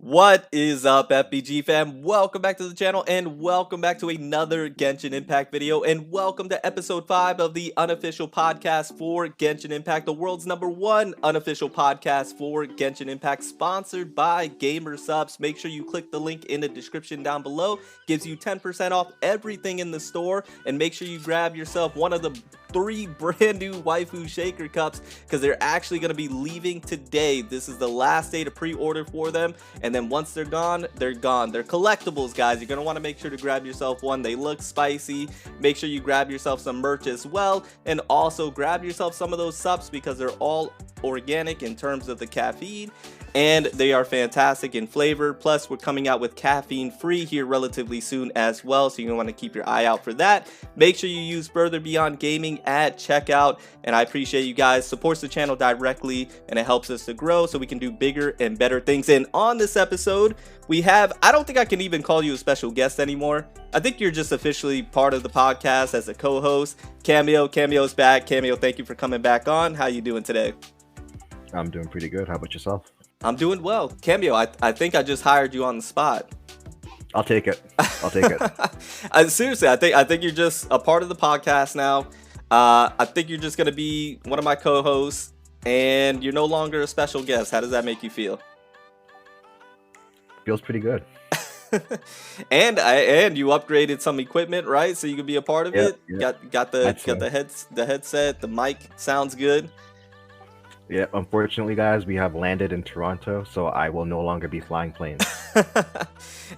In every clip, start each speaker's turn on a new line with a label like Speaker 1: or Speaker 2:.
Speaker 1: What is up, FBG fam? Welcome back to the channel and welcome back to another Genshin Impact video, and welcome to episode 5 of the unofficial podcast for Genshin Impact, the world's #1 unofficial podcast for Genshin Impact, sponsored by Gamer Subs. Make sure you click the link in the description down below. Gives you 10% off everything in the store, and make sure you grab yourself one of the 3 brand new waifu shaker cups because they're actually going to be leaving today. This is the last day to pre-order for them, and then once they're gone, they're gone. They're collectibles, guys. You're going to want to make sure to grab yourself one. They look spicy. Make sure you grab yourself some merch as well, and also grab yourself some of those subs because they're all organic in terms of the caffeine, and they are fantastic in flavor. Plus, we're coming out with caffeine free here relatively soon as well, so you're going to want to keep your eye out for that. Make sure you use Further Beyond Gaming at checkout, and I appreciate you guys. Supports the channel directly, and it helps us to grow so we can do bigger and better things. And on this episode, we have, I don't think I can even call you a special guest anymore. I think you're just officially part of the podcast as a co-host. Cameo's back. Cameo, thank you for coming back on. How you doing today?
Speaker 2: I'm doing pretty good. How about yourself?
Speaker 1: I'm doing well. Cameo, I think I just hired you on the spot.
Speaker 2: I'll take it. I'll take it.
Speaker 1: Seriously, I think you're just a part of the podcast now. I think you're just going to be one of my co-hosts, and you're no longer a special guest. How does that make you feel?
Speaker 2: Feels pretty good.
Speaker 1: and you upgraded some equipment, right? So you can be a part of it. Got the headset, the mic sounds good.
Speaker 2: Yeah, unfortunately, guys, we have landed in Toronto, so I will no longer be flying planes.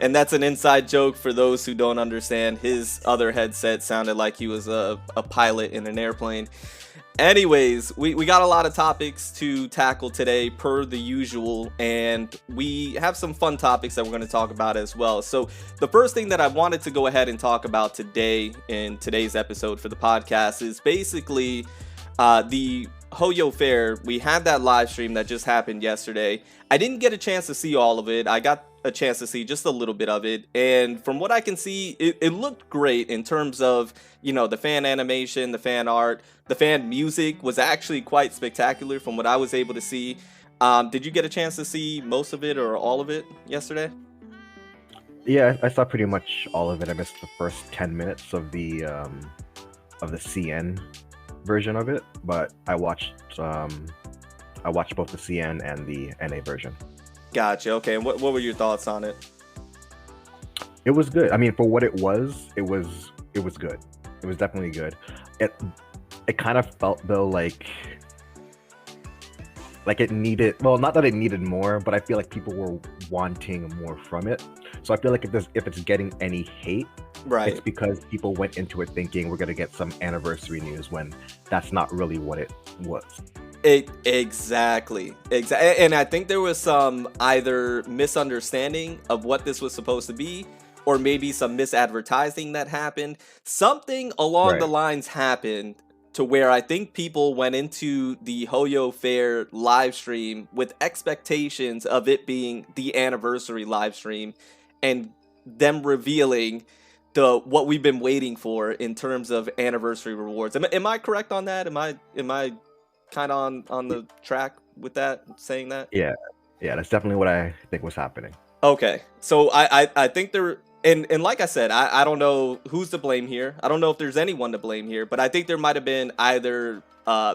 Speaker 1: And that's an inside joke for those who don't understand. His other headset sounded like he was a pilot in an airplane. Anyways, we got a lot of topics to tackle today per the usual, and we have some fun topics that we're going to talk about as well. So the first thing that I wanted to go ahead and talk about today in today's episode for the podcast is basically the Hoyo Fair. We had that live stream that just happened yesterday. I didn't get a chance to see all of it. I got a chance to see just a little bit of it, and from what I can see, it looked great in terms of, you know, the fan animation, the fan art, the fan music was actually quite spectacular from what I was able to see. Did you get a chance to see most of it or all of it yesterday?
Speaker 2: Yeah, I saw pretty much all of it. I missed the first 10 minutes of the CN version of it, but I watched both the CN and the NA version. Gotcha.
Speaker 1: Okay, and what were your thoughts on it?
Speaker 2: It was good. I mean, for what it was good. It was definitely good. It kind of felt though like it needed, well, not that it needed more, but I feel like people were wanting more from it. So I feel like if it's getting any hate,
Speaker 1: right,
Speaker 2: it's because people went into it thinking we're gonna get some anniversary news when that's not really what it was.
Speaker 1: Exactly. And I think there was some either misunderstanding of what this was supposed to be, or maybe some misadvertising that happened. Something along the lines happened to where I think people went into the Hoyo Fair live stream with expectations of it being the anniversary live stream, and them revealing what we've been waiting for in terms of anniversary rewards. Am I correct on that? Am I kind of on the track with that, saying that?
Speaker 2: Yeah, that's definitely what I think was happening.
Speaker 1: Okay, so I think there, and like I said, I don't know who's to blame here. I don't know if there's anyone to blame here, but I think there might have been either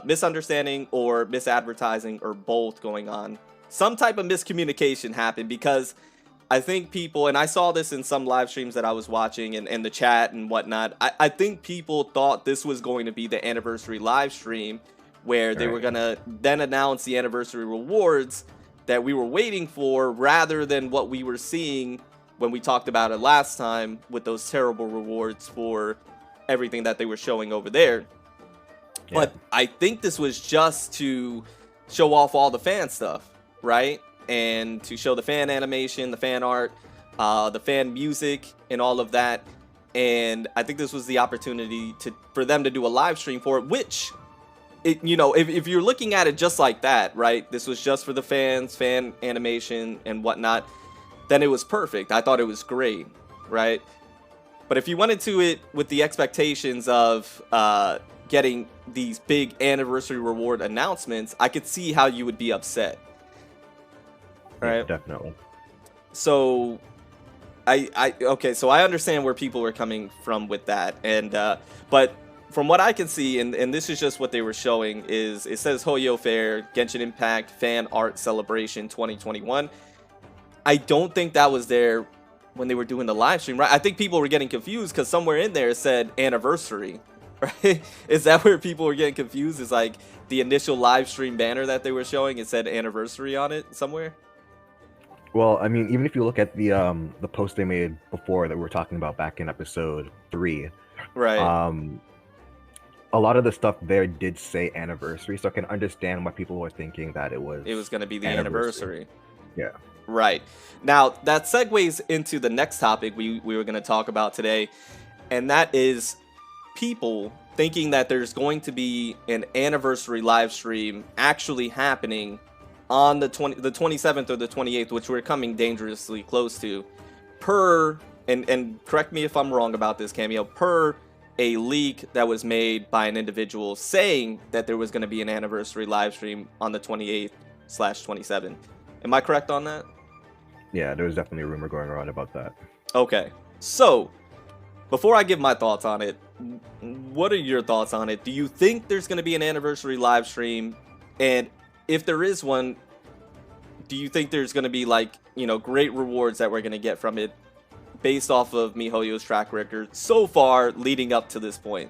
Speaker 1: misunderstanding or misadvertising or both going on. Some type of miscommunication happened, because I think people, and I saw this in some live streams that I was watching and the chat and whatnot, I think people thought this was going to be the anniversary live stream where they were going to then announce the anniversary rewards that we were waiting for, rather than what we were seeing when we talked about it last time with those terrible rewards for everything that they were showing over there. Yeah. But I think this was just to show off all the fan stuff, right? And to show the fan animation, the fan art, the fan music, and all of that. And I think this was the opportunity for them to do a live stream for it, which, you know, if you're looking at it just like that, right, this was just for the fans, fan animation and whatnot, then it was perfect. I thought it was great, right? But if you went into it with the expectations of getting these big anniversary reward announcements, I could see how you would be upset.
Speaker 2: Right?
Speaker 1: Yeah,
Speaker 2: definitely.
Speaker 1: so okay, so I understand where people were coming from with that, and but from what I can see, and this is just what they were showing, is it says Hoyo Fair Genshin Impact Fan Art Celebration 2021. I don't think that was there when they were doing the live stream, right? I think people were getting confused because somewhere in there it said anniversary, right? Is that where people were getting confused? Is like the initial live stream banner that they were showing, it said anniversary on it somewhere?
Speaker 2: Well, I mean, even if you look at the post they made before that we were talking about back in episode 3,
Speaker 1: Right.
Speaker 2: A lot of the stuff there did say anniversary, so I can understand why people were thinking that it was
Speaker 1: going to be the anniversary.
Speaker 2: Yeah.
Speaker 1: Right. Now, that segues into the next topic we were going to talk about today, and that is people thinking that there's going to be an anniversary live stream actually happening on the 27th or the 28th, which we're coming dangerously close to, per, and correct me if I'm wrong about this, Cameo, per a leak that was made by an individual saying that there was going to be an anniversary live stream on the 28th/27th. Am I correct on that?
Speaker 2: Yeah, there was definitely a rumor going around about that.
Speaker 1: Okay, so before I give my thoughts on it, what are your thoughts on it? Do you think there's going to be an anniversary live stream? And if there is one, do you think there's going to be, like, you know, great rewards that we're going to get from it based off of MiHoYo's track record so far leading up to this point?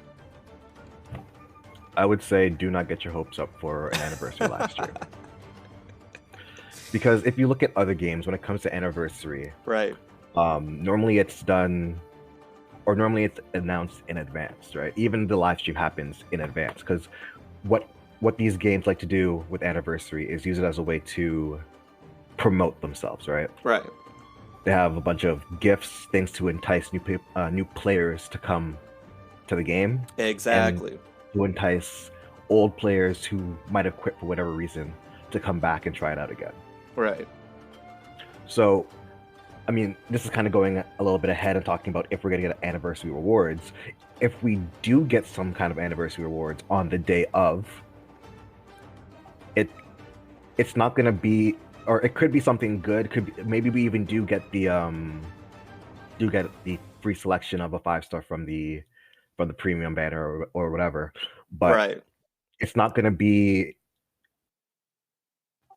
Speaker 2: I would say do not get your hopes up for an anniversary live stream. Because if you look at other games, when it comes to anniversary,
Speaker 1: right,
Speaker 2: normally it's done, or normally it's announced in advance, right? Even the live stream happens in advance, because what these games like to do with anniversary is use it as a way to promote themselves, right?
Speaker 1: Right.
Speaker 2: They have a bunch of gifts, things to entice new players to come to the game.
Speaker 1: Exactly.
Speaker 2: And to entice old players who might have quit for whatever reason to come back and try it out again.
Speaker 1: Right.
Speaker 2: So, I mean, this is kind of going a little bit ahead and talking about if we're going to get anniversary rewards. If we do get some kind of anniversary rewards on the day of, it's not going to be, or it could be something good. Could be, maybe we even do get the free selection of a 5-star from the premium banner or whatever. But
Speaker 1: right,
Speaker 2: it's not going to be.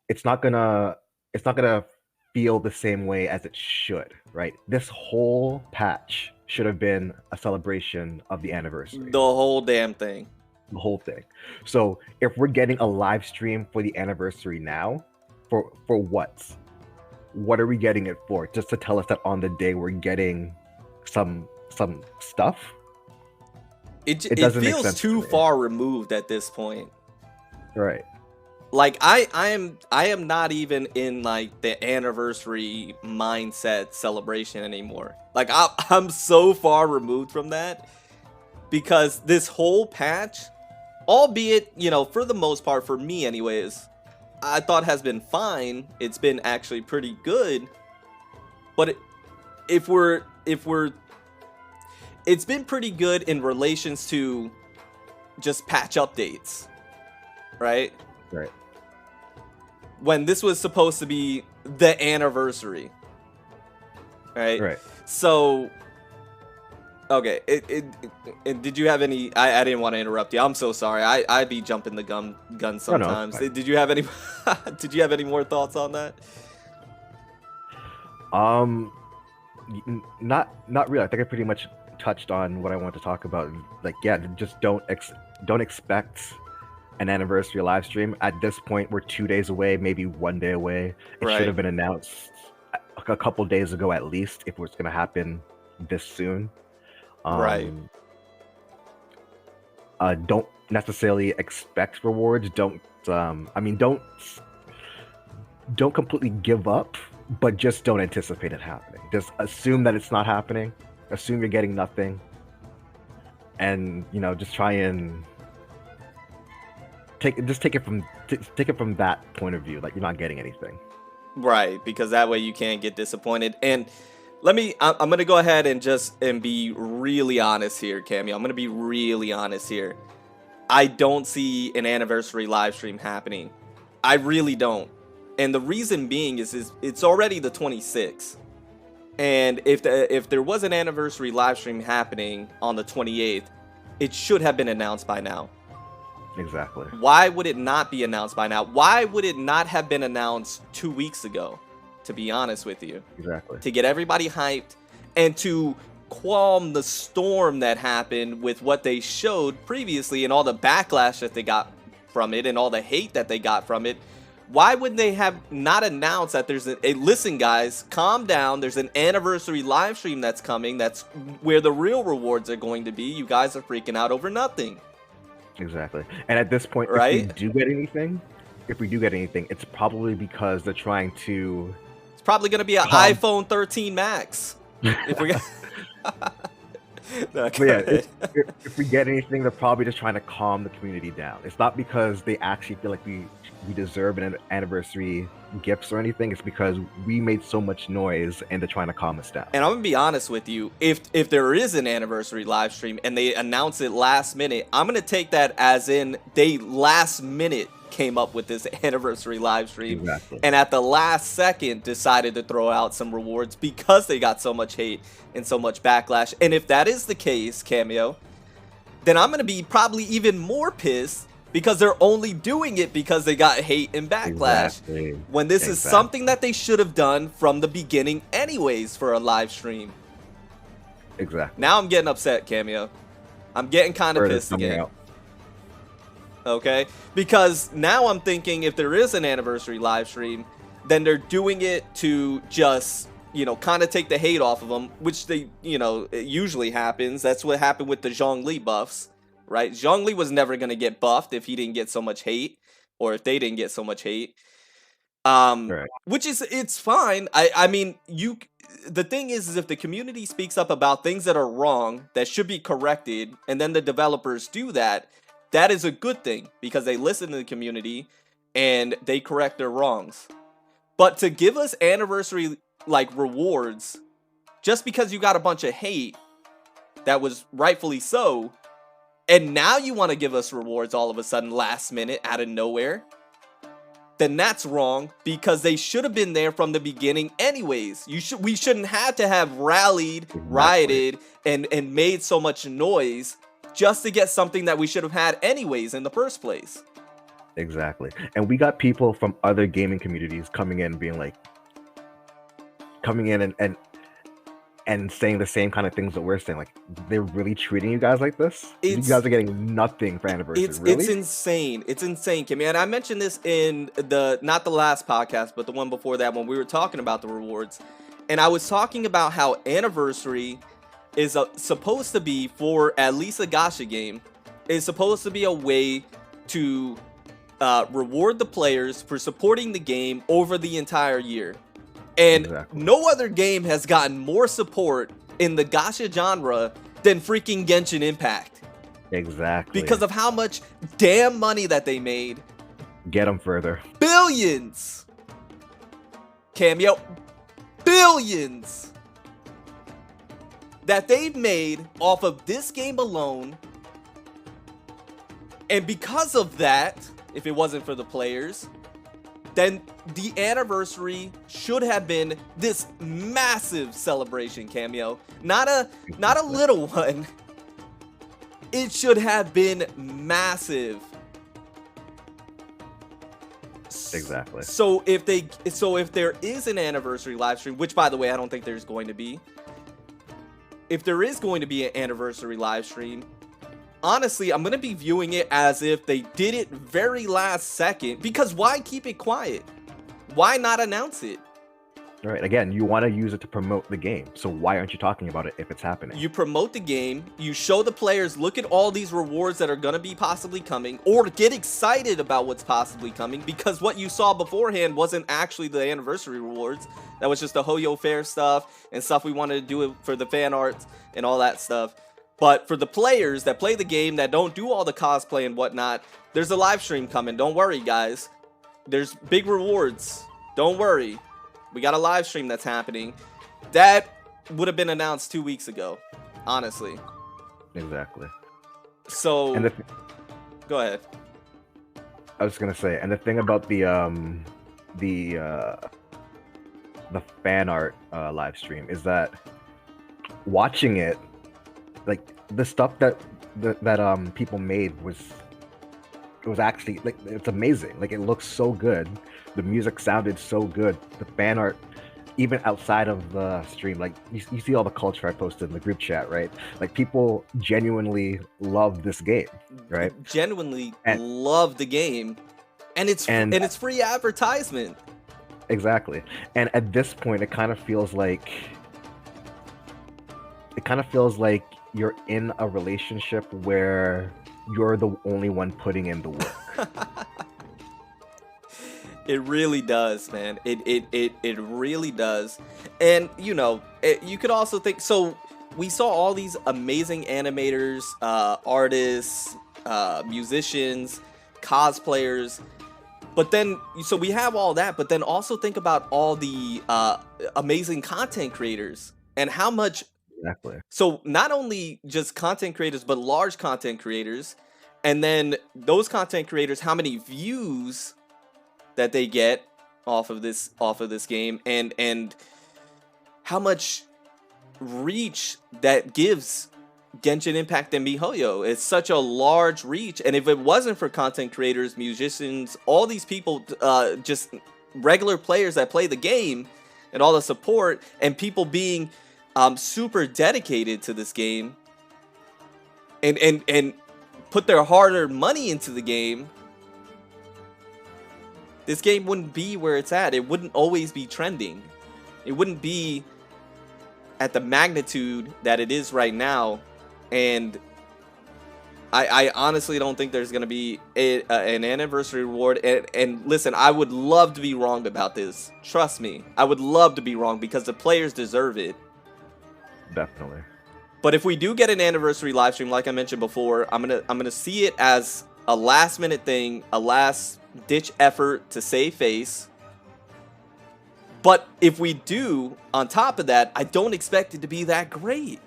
Speaker 2: It's not gonna feel the same way as it should, right? This whole patch should have been a celebration of the anniversary.
Speaker 1: the whole damn thing.
Speaker 2: The whole thing. So if we're getting a live stream for the anniversary now, for what? What are we getting it for? Just to tell us that on the day we're getting some stuff?
Speaker 1: It doesn't feels too far removed at this point.
Speaker 2: Right.
Speaker 1: Like I am not even in like the anniversary mindset celebration anymore. Like I'm so far removed from that, because this whole patch, albeit, you know, for the most part, for me anyways, I thought has been fine. It's been actually pretty good. But if we're it's been pretty good in relations to just patch updates, right?
Speaker 2: Right.
Speaker 1: When this was supposed to be the anniversary, right?
Speaker 2: Right.
Speaker 1: So, okay, did you have any? I didn't want to interrupt you. I'm so sorry. I'd be jumping the gun sometimes.
Speaker 2: No.
Speaker 1: Did you have any? Did you have any more thoughts on that?
Speaker 2: Not really. I think I pretty much touched on what I want to talk about. Like, yeah, just don't expect an anniversary live stream. At this point, we're 2 days away, maybe 1 day away. It
Speaker 1: Right.
Speaker 2: should have been announced a couple days ago at least, if it was going to happen this soon.
Speaker 1: Right.
Speaker 2: Don't necessarily expect rewards. Don't completely give up, but just don't anticipate it happening. Just assume that it's not happening. Assume you're getting nothing, and just try and take it from that point of view, like you're not getting anything.
Speaker 1: Right, because that way you can't get disappointed. And I'm gonna go ahead and be really honest here, Cameo. I'm gonna be really honest here. I don't see an anniversary live stream happening. I really don't. And the reason being is it's already the 26th. And if there was an anniversary live stream happening on the 28th, it should have been announced by now.
Speaker 2: Exactly.
Speaker 1: Why would it not be announced by now? Why would it not have been announced 2 weeks ago, to be honest with you?
Speaker 2: Exactly.
Speaker 1: To get everybody hyped and to calm the storm that happened with what they showed previously and all the backlash that they got from it and all the hate that they got from it. Why would they have not announced that there's listen guys, calm down, there's an anniversary live stream that's coming, that's where the real rewards are going to be. You guys are freaking out over nothing.
Speaker 2: Exactly. And at this point,
Speaker 1: right?
Speaker 2: if we do get anything, it's probably because they're trying to...
Speaker 1: It's probably going to be an iPhone 13 Max. If we get...
Speaker 2: But yeah, if we get anything, they're probably just trying to calm the community down. It's not because they actually feel like we deserve an anniversary gifts or anything. It's because we made so much noise and they're trying to calm us down.
Speaker 1: And I'm gonna be honest with you, if there is an anniversary live stream and they announce it last minute, I'm gonna take that as in they last minute came up with this anniversary live stream.
Speaker 2: Exactly.
Speaker 1: And at the last second decided to throw out some rewards because they got so much hate and so much backlash. And if that is the case, Cameo, then I'm gonna be probably even more pissed because they're only doing it because they got hate and backlash.
Speaker 2: Exactly.
Speaker 1: When this is something that they should have done from the beginning anyways for a live stream.
Speaker 2: Exactly.
Speaker 1: Now I'm getting upset, Cameo. I'm getting kind of pissed again. Okay? Because now I'm thinking if there is an anniversary live stream, then they're doing it to just, you know, kind of take the hate off of them, which they, you know, it usually happens. That's what happened with the Zhongli buffs, right? Zhongli was never going to get buffed if he didn't get so much hate, or if they didn't get so much hate.
Speaker 2: Right.
Speaker 1: Which is, it's fine. I mean, the thing is if the community speaks up about things that are wrong, that should be corrected, and then the developers do that, that is a good thing because they listen to the community and they correct their wrongs. But to give us anniversary like rewards just because you got a bunch of hate, that was rightfully so, and now you want to give us rewards all of a sudden last minute out of nowhere, then that's wrong because they should have been there from the beginning anyways. We shouldn't have to have rallied, rioted, and made so much noise just to get something that we should have had anyways in the first place.
Speaker 2: Exactly. And we got people from other gaming communities coming in being like, and saying the same kind of things that we're saying. Like, they're really treating you guys like this? You guys are getting nothing for anniversary. Really?
Speaker 1: It's insane. It's insane, Kimmy. And I mentioned this in not the last podcast, but the one before that when we were talking about the rewards. And I was talking about how anniversary is supposed to be, for at least a gacha game, is supposed to be a way to reward the players for supporting the game over the entire year. And no other game has gotten more support in the gacha genre than freaking Genshin Impact.
Speaker 2: Exactly.
Speaker 1: Because of how much damn money that they made.
Speaker 2: Get them further.
Speaker 1: Billions! Cameo. Billions! That they've made off of this game alone. And because of that, if it wasn't for the players, then the anniversary should have been this massive celebration, Cameo. Not a little one. It should have been massive.
Speaker 2: Exactly.
Speaker 1: So if there is an anniversary live stream, which by the way I don't think there's going to be. If there is going to be an anniversary live stream, honestly, I'm going to be viewing it as if they did it very last second. Because why keep it quiet? Why not announce it?
Speaker 2: All right. Again, you want to use it to promote the game. So why aren't you talking about it if it's happening? You
Speaker 1: promote the game. You show the players, look at all these rewards that are going to be possibly coming. Or get excited about what's possibly coming. Because what you saw beforehand wasn't actually the anniversary rewards. That was just the Hoyo Fair stuff and stuff we wanted to do for the fan arts and all that stuff. But for the players that play the game, that don't do all the cosplay and whatnot, there's a live stream coming. Don't worry, guys. There's big rewards. Don't worry. We got a live stream that's happening. That would have been announced 2 weeks ago, honestly.
Speaker 2: Exactly.
Speaker 1: So, go ahead.
Speaker 2: I was going to say, and the thing about the the fan art live stream is that watching it, like the stuff that people made was actually like it's amazing. Like it looks so good. The music sounded so good. The fan art, even outside of the stream, like you see all the culture I posted in the group chat, right? Like people genuinely love this game, right?
Speaker 1: Genuinely love the game, and it's free advertisement.
Speaker 2: Exactly. And at this point, it kind of feels like you're in a relationship where you're the only one putting in the work.
Speaker 1: It really does, man. It really does. And you know, you could also think, so we saw all these amazing animators, artists, musicians, cosplayers, but then so we have all that, but then also think about all the amazing content creators and how much.
Speaker 2: Exactly.
Speaker 1: So not only just content creators, but large content creators, and then those content creators, how many views that they get off of this game, and how much reach that gives Genshin Impact and miHoYo. It's such a large reach, and if it wasn't for content creators, musicians, all these people, just regular players that play the game, and all the support, and people being super dedicated to this game, and put their hard-earned money into the game, this game wouldn't be where it's at. It wouldn't always be trending. It wouldn't be at the magnitude that it is right now. And I honestly don't think there's going to be an anniversary reward. And listen, I would love to be wrong about this. Trust me. I would love to be wrong because the players deserve it.
Speaker 2: Definitely.
Speaker 1: But if we do get an anniversary live stream, like I mentioned before, I'm gonna see it as a last minute thing, a last ditch effort to save face. But if we do, on top of that, I don't expect it to be that great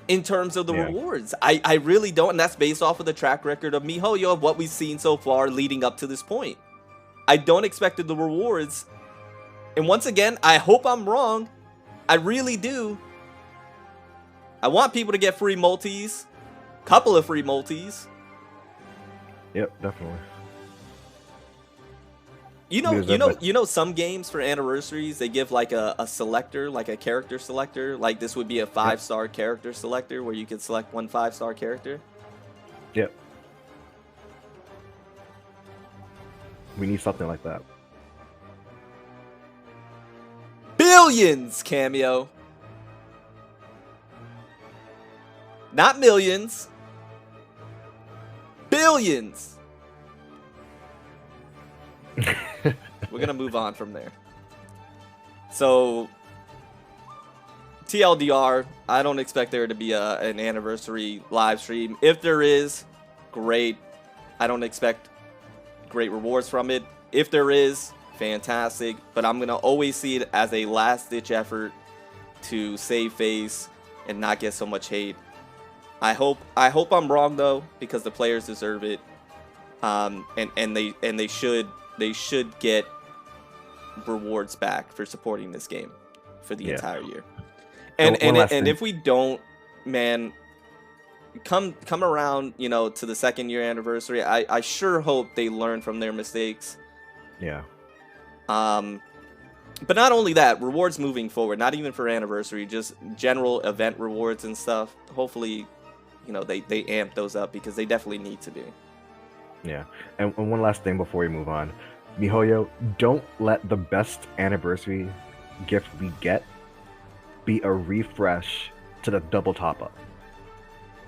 Speaker 1: in terms of the rewards. I really don't, and that's based off of the track record of miHoYo, of what we've seen so far leading up to this point. I don't expect the rewards, and once again, I hope I'm wrong. I really do. I want people to get free multis, couple of free multis.
Speaker 2: Yep, definitely.
Speaker 1: You know, some games for anniversaries, they give like a selector, like a character selector. Like this would be a 5-star character selector where you could select one 5-star character.
Speaker 2: Yep. We need something like that.
Speaker 1: Billions, Cameo. Not millions. Billions. We're gonna move on from there. So TLDR, I don't expect there to be an anniversary live stream. If there is, great. I don't expect great rewards from it. If there is, fantastic. But I'm gonna always see it as a last-ditch effort to save face and not get so much hate. I hope I'm wrong though, because the players deserve it. And they should get rewards back for supporting this game for the entire year. And if we don't, man, come around, you know, to the 2nd year anniversary, I sure hope they learn from their mistakes.
Speaker 2: Yeah.
Speaker 1: But not only that, rewards moving forward, not even for anniversary, just general event rewards and stuff. Hopefully, you know, they amp those up because they definitely need to be.
Speaker 2: Yeah. And one last thing before we move on. miHoYo, don't let the best anniversary gift we get be a refresh to the double top-up.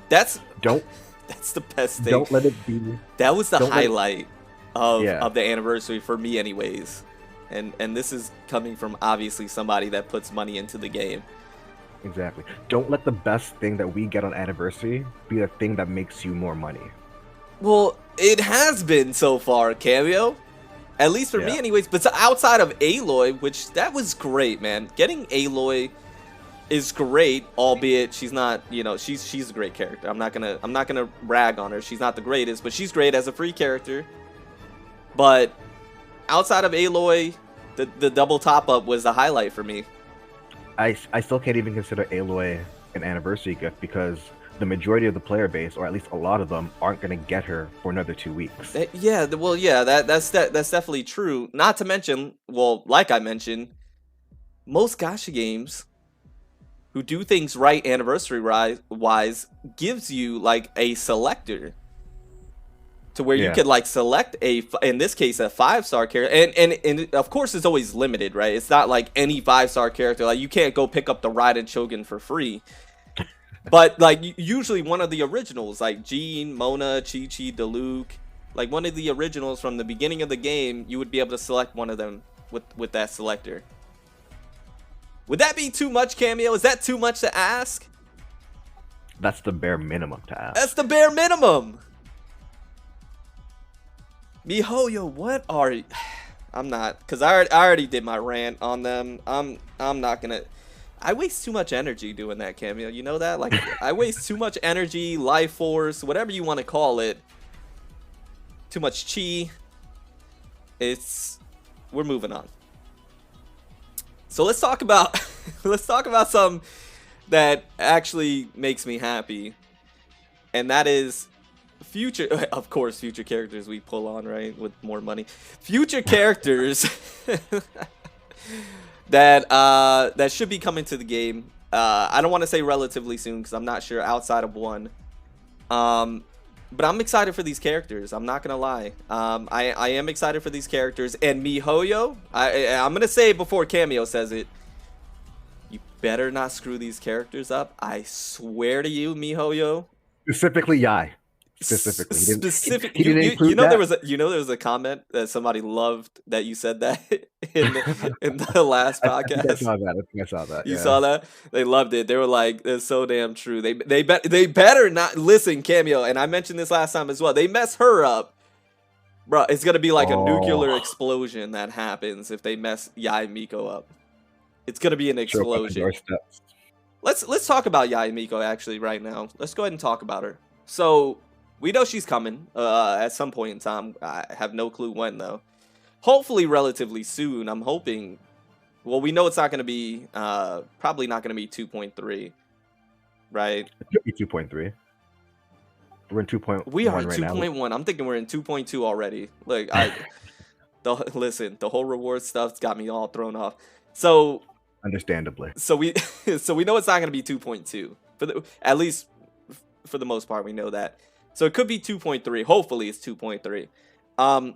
Speaker 1: That's the best thing.
Speaker 2: Don't let it be.
Speaker 1: That was the highlight of the anniversary for me anyways. And this is coming from obviously somebody that puts money into the game.
Speaker 2: Exactly. Don't let the best thing that we get on anniversary be the thing that makes you more money.
Speaker 1: Well, it has been so far, Cameo. At least for me anyways. But outside of Aloy, which that was great, man. Getting Aloy is great, albeit she's not, you know, she's a great character. I'm not gonna rag on her. She's not the greatest, but she's great as a free character. But outside of Aloy, the double top up was the highlight for me.
Speaker 2: I still can't even consider Aloy an anniversary gift because the majority of the player base, or at least a lot of them, aren't going to get her for another 2 weeks.
Speaker 1: That's definitely true. Not to mention, well, like I mentioned, most gacha games who do things right anniversary wise gives you like a selector to where you could like select in this case a 5-star character, and of course it's always limited, right? It's not like any 5-star character, like you can't go pick up the Raiden Shogun for free. But like usually one of the originals, like Jean, Mona, Chi-Chi, Diluc, like one of the originals from the beginning of the game, you would be able to select one of them with that selector. Would that be too much, Cameo? Is that too much to ask?
Speaker 2: That's the bare minimum to ask.
Speaker 1: That's the bare minimum. MiHoYo, what are you? I'm not, because I already did my rant on them. I'm not gonna. I waste too much energy doing that, Cameo. You know that? Like, I waste too much energy, life force, whatever you want to call it. Too much chi. We're moving on. So let's talk about something that actually makes me happy, and that is future. Of course, future characters we pull on, right, with more money. Future characters that should be coming to the game. I don't want to say relatively soon because I'm not sure outside of one. But I'm excited for these characters. I'm not gonna lie. I am excited for these characters, and MiHoYo. I'm gonna say it before Cameo says it. You better not screw these characters up. I swear to you, MiHoYo.
Speaker 2: Specifically, Yai. Specifically,
Speaker 1: you know there was a comment that somebody loved that you said that in the last podcast.
Speaker 2: I saw that.
Speaker 1: You saw that? They loved it. They were like, "It's so damn true." They better not listen, Cameo. And I mentioned this last time as well. They mess her up, bro. It's gonna be like a nuclear explosion that happens if they mess Yai Miko up. It's gonna be an explosion. Let's talk about Yai Miko actually right now. Let's go ahead and talk about her. So we know she's coming at some point in time. I have no clue when though. Hopefully relatively soon. I'm hoping. Well, we know it's not going to be probably not going to be 2.3, right?
Speaker 2: It could be 2.3. We're in 2.1.
Speaker 1: We are in
Speaker 2: right
Speaker 1: 2.1. I'm thinking we're in 2.2 already. Like listen, the whole reward stuff's got me all thrown off. So
Speaker 2: understandably.
Speaker 1: So we know it's not going to be 2.2 at least for the most part. We know that. So it could be 2.3. Hopefully it's 2.3.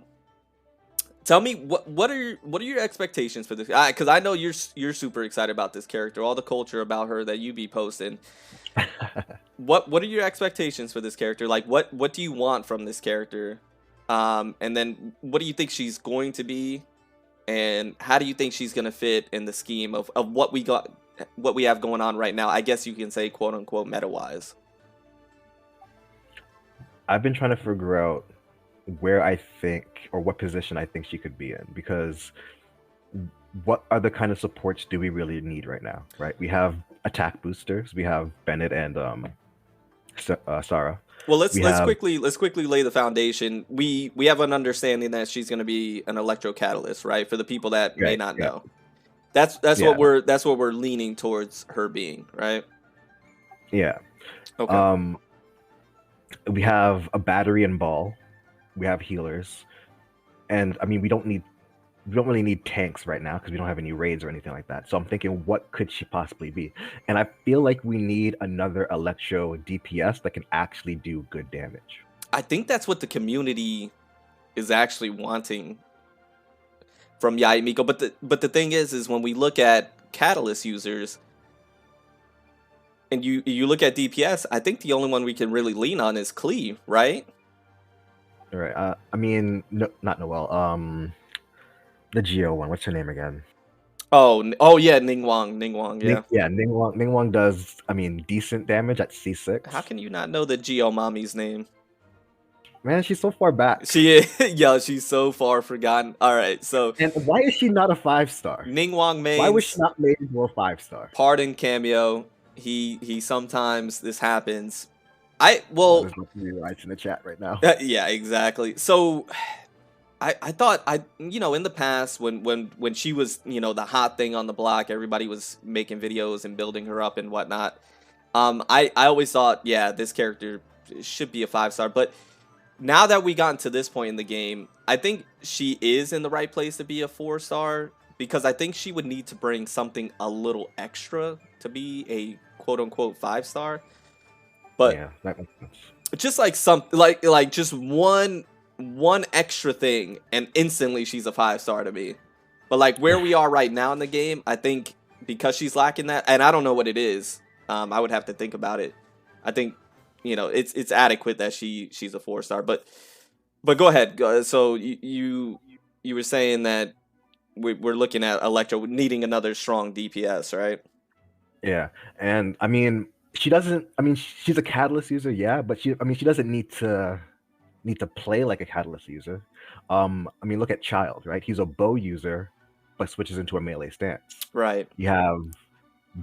Speaker 1: Tell me what are your expectations for this? Because I know you're super excited about this character, all the culture about her that you be posting. What are your expectations for this character? Like what do you want from this character? And then what do you think she's going to be? And how do you think she's gonna fit in the scheme of what we have going on right now? I guess you can say quote unquote meta wise.
Speaker 2: I've been trying to figure out where I think or what position I think she could be in, because what other kind of supports do we really need right now, right? We have attack boosters, we have Bennett and Sarah.
Speaker 1: Well, let's quickly lay the foundation. We have an understanding that she's going to be an electro catalyst, right? For the people that may not know, that's what we're leaning towards her being, right?
Speaker 2: Yeah.
Speaker 1: Okay.
Speaker 2: We have a battery and ball. We have healers, and I mean we don't really need tanks right now because we don't have any raids or anything like that. So I'm thinking, what could she possibly be? And I feel like we need another electro DPS that can actually do good damage.
Speaker 1: I think that's what the community is actually wanting from Yai Miko. But the thing is when we look at catalyst users and you look at DPS, I think the only one we can really lean on is Cleve, right?
Speaker 2: All right. I mean, no, not Noelle. The Geo one. What's her name again?
Speaker 1: Oh yeah, Ningguang. Yeah.
Speaker 2: Ningguang does, I mean, decent damage at C6.
Speaker 1: How can you not know the Geo mommy's name?
Speaker 2: Man, she's so far back.
Speaker 1: She is. Yo, she's so far forgotten. All right, so.
Speaker 2: And why is she not a 5-star?
Speaker 1: Ningguang mains.
Speaker 2: Why was she not made into a 5-star?
Speaker 1: Pardon, Cameo. He sometimes this happens. There's
Speaker 2: rewrites in the chat right now.
Speaker 1: Yeah, exactly. So I thought in the past when she was the hot thing on the block, everybody was making videos and building her up and whatnot. I always thought, yeah, this character should be a 5-star, but now that we gotten to this point in the game, I think she is in the right place to be a 4-star, because I think she would need to bring something a little extra to be a quote unquote 5-star. But
Speaker 2: Yeah, that makes sense.
Speaker 1: just like some like just one extra thing and instantly she's a 5-star to me. But like where we are right now in the game, I think because she's lacking that, and I don't know what it is, I would have to think about it. I think it's adequate that she's a 4-star, but go ahead. So you were saying that we're looking at Electro needing another strong DPS, right?
Speaker 2: Yeah, and I mean, she doesn't. I mean, she's a catalyst user, yeah, but she doesn't need to play like a catalyst user. I mean, look at Child, right? He's a bow user, but switches into a melee stance.
Speaker 1: Right.
Speaker 2: You have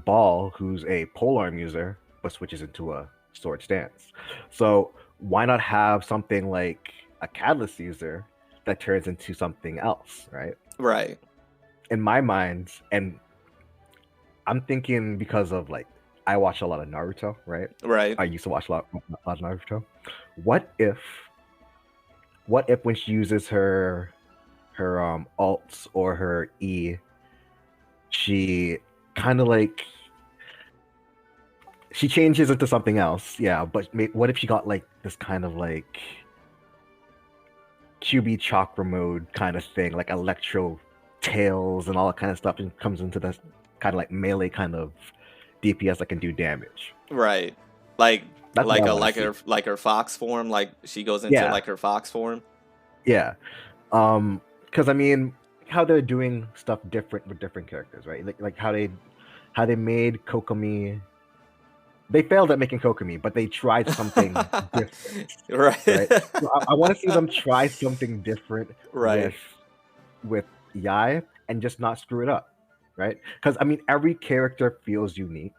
Speaker 2: Ball, who's a polearm user, but switches into a sword stance. So why not have something like a catalyst user that turns into something else, right?
Speaker 1: Right.
Speaker 2: In my mind, and I'm thinking because of like I watch a lot of Naruto, right?
Speaker 1: Right.
Speaker 2: I used to watch a lot of Naruto. What if when she uses her alts or her E, she kind of like she changes into something else, yeah. But what if she got like this kind of like QB chakra mode kind of thing, like Electro tails and all that kind of stuff, and comes into this kind of like melee kind of DPS that can do damage.
Speaker 1: Right. Like
Speaker 2: That's
Speaker 1: like her fox form, like she goes into like her fox form.
Speaker 2: Yeah. Because I mean, how they're doing stuff different with different characters, right? Like how they made Kokomi. They failed at making Kokomi, but they tried something different.
Speaker 1: Right.
Speaker 2: So I want to see them try something different
Speaker 1: right.
Speaker 2: with Yai and just not screw it up, right? Because I mean, every character feels unique,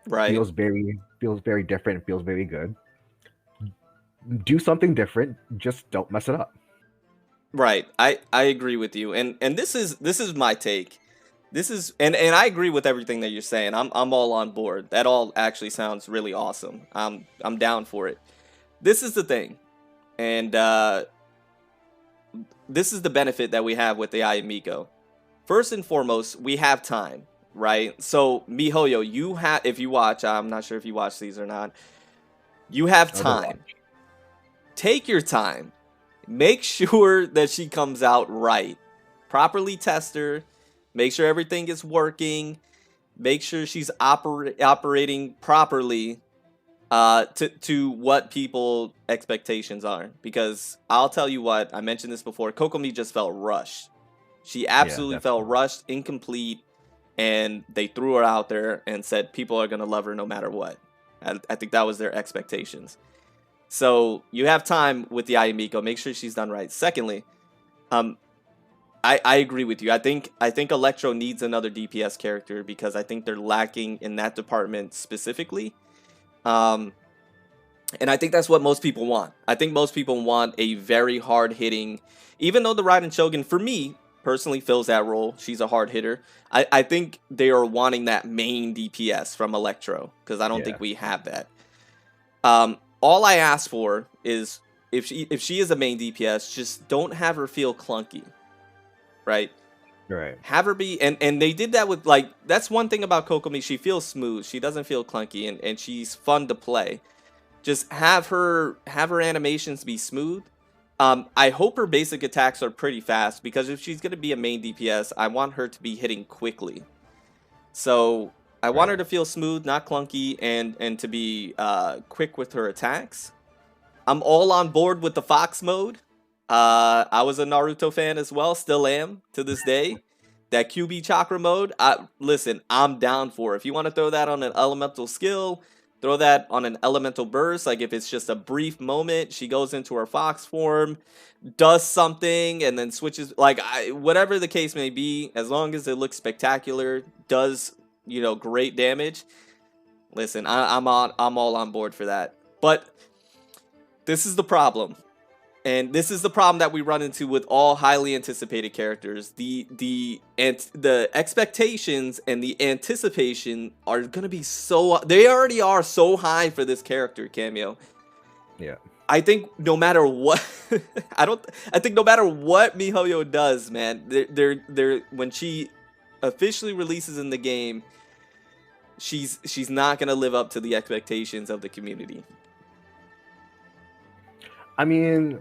Speaker 1: right?
Speaker 2: Feels very different, feels very good. Do something different, just don't mess it up.
Speaker 1: Right. I agree with you, and this is my take. This is and I agree with everything that you're saying. I'm all on board. That all actually sounds really awesome. I'm down for it. This is the thing, and this is the benefit that we have with the AI Miko. First and foremost, we have time, right? So MiHoYo, you have, if you watch, I'm not sure if you watch these or not, you have time. Take your time. Make sure that she comes out right. Properly test her. Make sure everything is working. Make sure she's operating properly to what people expectations are. Because I'll tell you what, I mentioned this before, Kokomi just felt rushed. She absolutely felt rushed, incomplete, and they threw her out there and said people are going to love her no matter what. I think that was their expectations. So you have time with the Ayamiko. Make sure she's done right. Secondly, I agree with you. I think Electro needs another DPS character because I think they're lacking in that department specifically. And I think that's what most people want. I think most people want a very hard-hitting, even though the Raiden Shogun, for me, personally fills that role. She's a hard hitter. I think they are wanting that main DPS from Electro because I don't think we have that. All I ask for is if she is a main DPS, just don't have her feel clunky, right?
Speaker 2: Right.
Speaker 1: Have her be, and they did that with, like, that's one thing about Kokomi. She feels smooth. She doesn't feel clunky, and she's fun to play. Just have her animations be smooth. I hope her basic attacks are pretty fast because if she's gonna be a main DPS, I want her to be hitting quickly. So I want her to feel smooth, not clunky, and to be quick with her attacks. I'm all on board with the Fox mode. I was a Naruto fan as well, still am to this day. That QB Chakra mode, listen, I'm down for it. If you want to throw that on an elemental skill, throw that on an elemental burst. Like if it's just a brief moment, she goes into her Fox form, does something, and then switches. Like whatever the case may be, as long as it looks spectacular, does great damage. Listen, I'm all on board for that. But this is the problem. And this is the problem that we run into with all highly anticipated characters. The expectations and the anticipation are gonna be so, they already are so high for this character, Cameo.
Speaker 2: Yeah.
Speaker 1: I think no matter what, I think no matter what MiHoYo does, man, they're when she officially releases in the game, she's not gonna live up to the expectations of the community.
Speaker 2: I mean,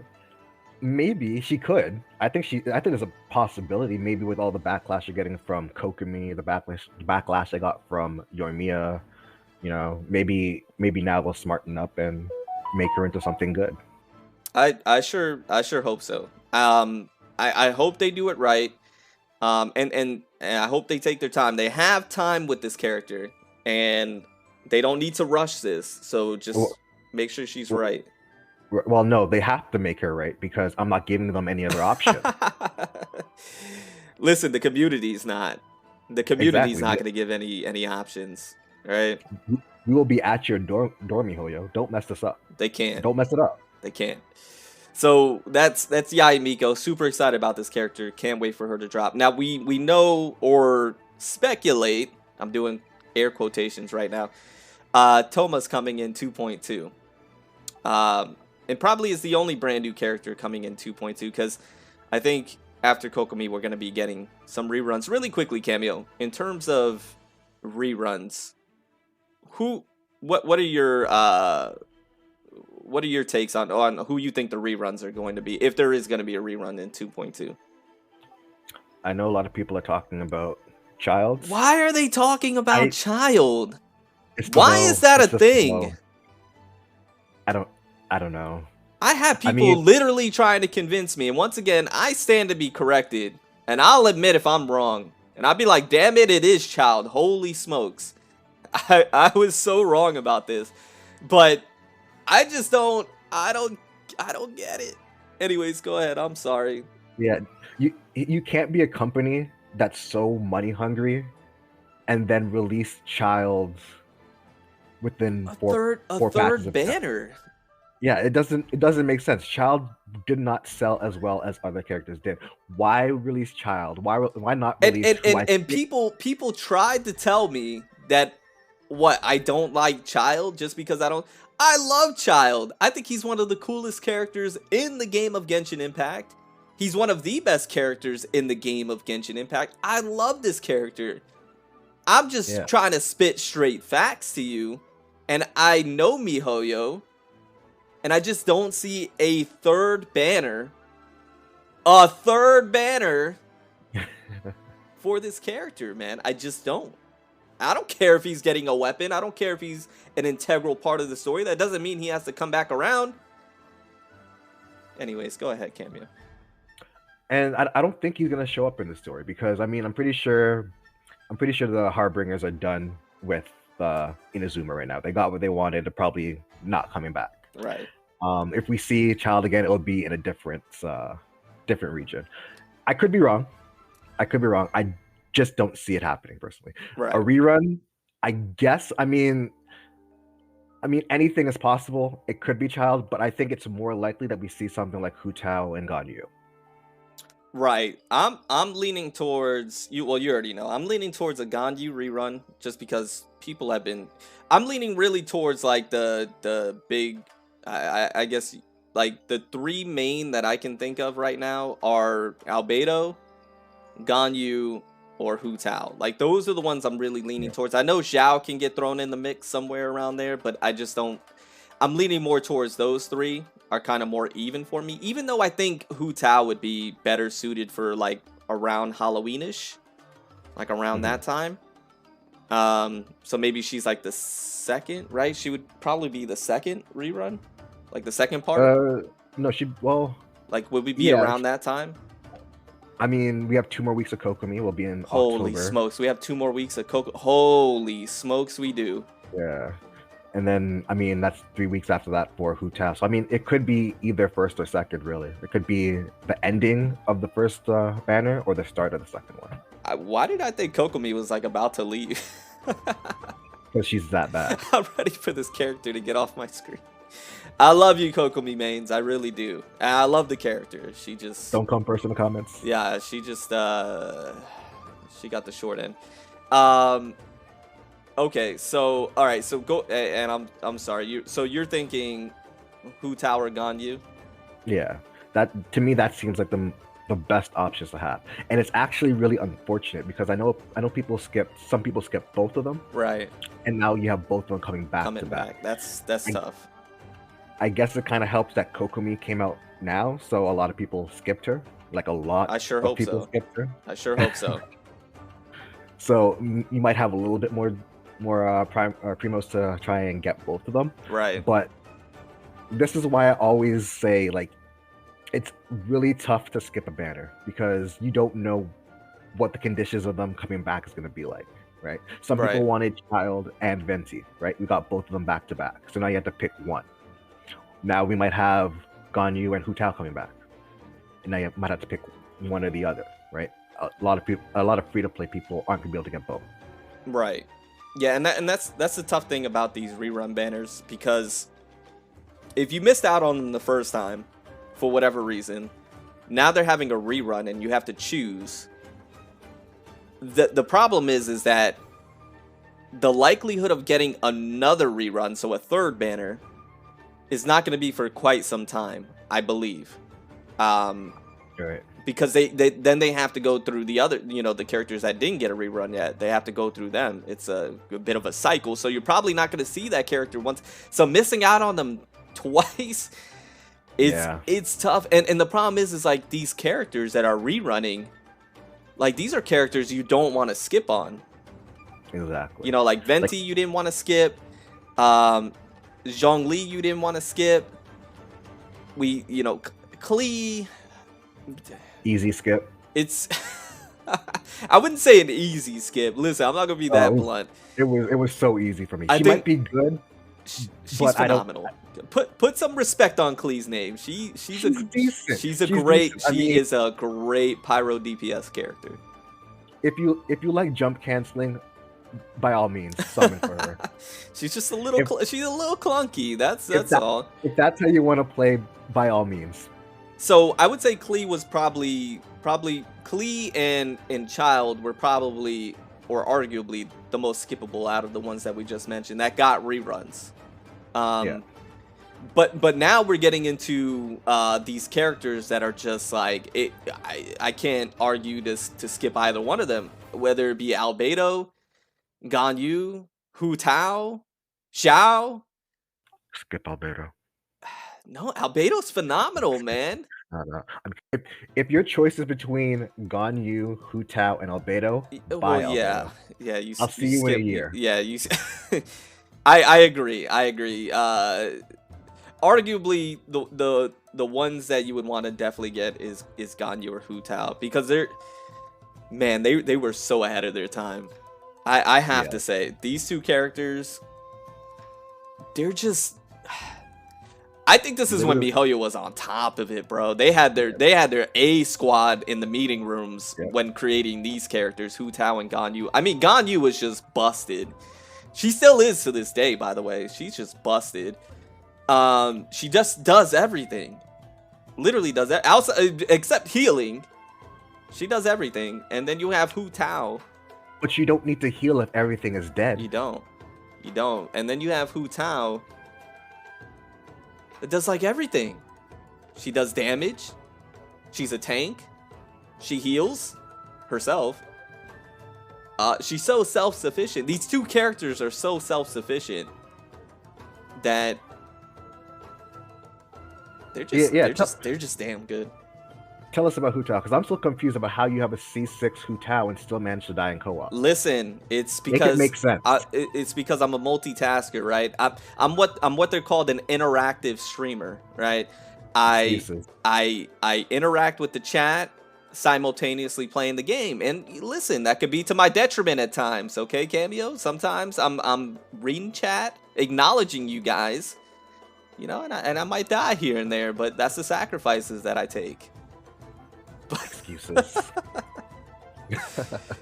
Speaker 2: maybe she could. I think there's a possibility. Maybe with all the backlash you're getting from Kokomi, the backlash I got from Yoimiya, you know, maybe now we'll smarten up and make her into something good.
Speaker 1: I sure hope so. I hope they do it right. And I hope they take their time. They have time with this character, and they don't need to rush this. So just make sure she's right.
Speaker 2: Well, no, they have to make her right because I'm not giving them any other option.
Speaker 1: Listen, the community's not. The community's not going to give any options, right?
Speaker 2: We will be at your door, MiHoYo. Don't mess this up.
Speaker 1: They can't.
Speaker 2: Don't mess it up.
Speaker 1: They can't. So that's Yae Miko. Super excited about this character. Can't wait for her to drop. Now we know or speculate. I'm doing air quotations right now. Toma's coming in 2.2. And probably is the only brand new character coming in 2.2 because I think after Kokomi we're going to be getting some reruns really quickly. Cameo, in terms of reruns, what are your takes on who you think the reruns are going to be, if there is going to be a rerun in 2.2?
Speaker 2: I know a lot of people are talking about Child.
Speaker 1: Why are they talking about Child? Why is that a thing?
Speaker 2: I don't know.
Speaker 1: I have people literally trying to convince me, and once again, I stand to be corrected, and I'll admit if I'm wrong, and I'll be like, damn it, it is Child. Holy smokes. I was so wrong about this, but I just don't get it. Anyways, go ahead. I'm sorry.
Speaker 2: Yeah, you can't be a company that's so money hungry and then release Child within
Speaker 1: a third banner.
Speaker 2: Yeah, it doesn't make sense. Child did not sell as well as other characters did. Why release Child? Why not release?
Speaker 1: And people tried to tell me that I don't like Child just because I love Child. I think he's one of the coolest characters in the game of Genshin Impact. He's one of the best characters in the game of Genshin Impact. I love this character. I'm just trying to spit straight facts to you. And I know MiHoYo. And I just don't see a third banner. A third banner for this character, man. I just don't. I don't care if he's getting a weapon. I don't care if he's an integral part of the story. That doesn't mean he has to come back around. Anyways, go ahead, Cameo.
Speaker 2: And I don't think he's gonna show up in the story because I'm pretty sure the Harbingers are done with Inazuma right now. They got what they wanted. They're probably not coming back.
Speaker 1: Right.
Speaker 2: If we see Child again, it'll be in a different region. I could be wrong. I just don't see it happening personally.
Speaker 1: Right.
Speaker 2: A rerun, I guess. I mean, anything is possible. It could be Child, but I think it's more likely that we see something like Hu Tao and Ganyu.
Speaker 1: Right. I'm leaning towards you. Well, you already know. I'm leaning towards a Ganyu rerun just because people have been. I'm leaning really towards like the big. I guess like the three main that I can think of right now are Albedo, Ganyu, or Hu Tao. Like those are the ones I'm really leaning towards. I know Zhao can get thrown in the mix somewhere around there, but I just don't. I'm leaning more towards those three are kind of more even for me. Even though I think Hu Tao would be better suited for like around Halloweenish, like around that time. So maybe she's like the second, right? She would probably be the second rerun, like the second part.
Speaker 2: No,
Speaker 1: like would we be around that time?
Speaker 2: I mean, we have 2 more weeks of Kokomi. We'll be in
Speaker 1: Holy
Speaker 2: October.
Speaker 1: Smokes, we have 2 more weeks of Kokomi. Holy smokes, we do.
Speaker 2: Yeah. And then, I mean, that's 3 weeks after that for Hu Tao. So, I mean, it could be either first or second, really. It could be the ending of the first banner or the start of the second one.
Speaker 1: Why did I think Kokomi was, like, about to leave?
Speaker 2: Because she's that bad.
Speaker 1: I'm ready for this character to get off my screen. I love you, Kokomi mains. I really do. And I love the character. She just
Speaker 2: Don't come first in the comments.
Speaker 1: yeah. She just she got the short end. Okay. So all right. So go and I'm sorry. So you're thinking Hu Tao or Ganyu?
Speaker 2: Yeah, that to me that seems like the best options to have, and it's actually really unfortunate because I know some people skipped both of them,
Speaker 1: Right.
Speaker 2: and now you have both of them coming back
Speaker 1: Coming
Speaker 2: to back.
Speaker 1: That's tough.
Speaker 2: I guess it kind of helps that Kokomi came out now, so a lot of people skipped her. Like a lot
Speaker 1: I sure
Speaker 2: of
Speaker 1: hope
Speaker 2: people
Speaker 1: so.
Speaker 2: skipped her.
Speaker 1: I sure hope so.
Speaker 2: So you might have a little bit more primos to try and get both of them.
Speaker 1: Right.
Speaker 2: But this is why I always say, like, it's really tough to skip a banner because you don't know what the conditions of them coming back is going to be like, right? Some
Speaker 1: Right.
Speaker 2: people wanted Child and Venti, right? We got both of them back to back, so now you have to pick one. Now we might have Ganyu and Hu Tao coming back, and now you might have to pick one or the other, right? A lot of free-to-play people aren't gonna be able to get both.
Speaker 1: Right. Yeah, and that's the tough thing about these rerun banners, because if you missed out on them the first time for whatever reason, now they're having a rerun and you have to choose. The problem is that the likelihood of getting another rerun, so a third banner, is not going to be for quite some time, I believe.
Speaker 2: Right.
Speaker 1: Because then they have to go through the other, the characters that didn't get a rerun yet. They have to go through them. It's a bit of a cycle, so you're probably not going to see that character once. So missing out on them twice, it's tough. And the problem is like these characters that are rerunning, like these are characters you don't want to skip on.
Speaker 2: Exactly.
Speaker 1: Like Venti, you didn't want to skip. Zhongli, you didn't want to skip. Klee.
Speaker 2: Easy skip.
Speaker 1: It's I wouldn't say an easy skip. Listen, I'm not gonna be that blunt.
Speaker 2: It was so easy for me.
Speaker 1: I
Speaker 2: She
Speaker 1: think
Speaker 2: might be good.
Speaker 1: She's phenomenal. Put some respect on Klee's name. She's
Speaker 2: decent.
Speaker 1: She is a great pyro DPS character.
Speaker 2: If you like jump canceling, by all means, summon for her.
Speaker 1: She's just a little clunky. That's all.
Speaker 2: If that's how you want to play, by all means.
Speaker 1: So I would say Klee was probably Klee and Child were probably, or arguably, the most skippable out of the ones that we just mentioned that got reruns.
Speaker 2: Yeah.
Speaker 1: But now we're getting into these characters that are just like I can't argue to skip either one of them, whether it be Albedo, Ganyu, Hu Tao, Xiao.
Speaker 2: Skip Albedo.
Speaker 1: No, Albedo's phenomenal, man.
Speaker 2: No. If your choice is between Ganyu, Hu Tao, and Albedo, buy Albedo.
Speaker 1: Yeah.
Speaker 2: I'll see you in a year.
Speaker 1: Yeah, you. I agree. Arguably, the ones that you would want to definitely get is Ganyu or Hu Tao, because they were so ahead of their time. I have to say, these two characters, they're just. I think this is when miHoYo was on top of it, bro. They had their A squad in the meeting rooms when creating these characters, Hu Tao and Ganyu. I mean, Ganyu was just busted. She still is to this day, by the way. She's just busted. She just does everything. Literally does that. Outside, except healing. She does everything. And then you have Hu Tao.
Speaker 2: But you don't need to heal if everything is dead.
Speaker 1: You don't. And then you have Hu Tao. It does like everything. She does damage. She's a tank. She heals herself. She's so self-sufficient. These two characters are so self-sufficient that they're just damn good.
Speaker 2: Tell us about Hu Tao, because I'm still confused about how you have a C6 Hu Tao and still manage to die in co-op.
Speaker 1: Listen, it's because
Speaker 2: it makes sense.
Speaker 1: It's because I'm a multitasker, right? I'm what they're called, an interactive streamer, right? I interact with the chat simultaneously playing the game, and listen, that could be to my detriment at times. Okay, Cameo. Sometimes I'm reading chat, acknowledging you guys, and I might die here and there, but that's the sacrifices that I take.
Speaker 2: Excuses.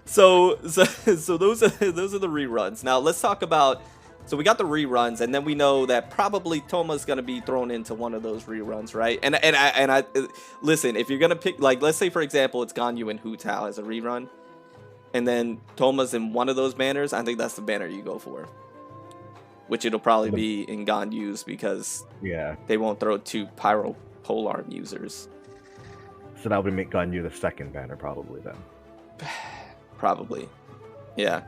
Speaker 1: so those are the reruns. Now let's talk about So we got the reruns, and then we know that probably Toma's gonna be thrown into one of those reruns, right? And I listen, if you're gonna pick, like, let's say for example it's Ganyu and Hu Tao as a rerun, and then Toma's in one of those banners, I think that's the banner you go for. Which it'll probably be in Ganyu's because they won't throw 2 Pyro Polearm users.
Speaker 2: So that would make Ganyu the second banner probably then.
Speaker 1: Probably, yeah.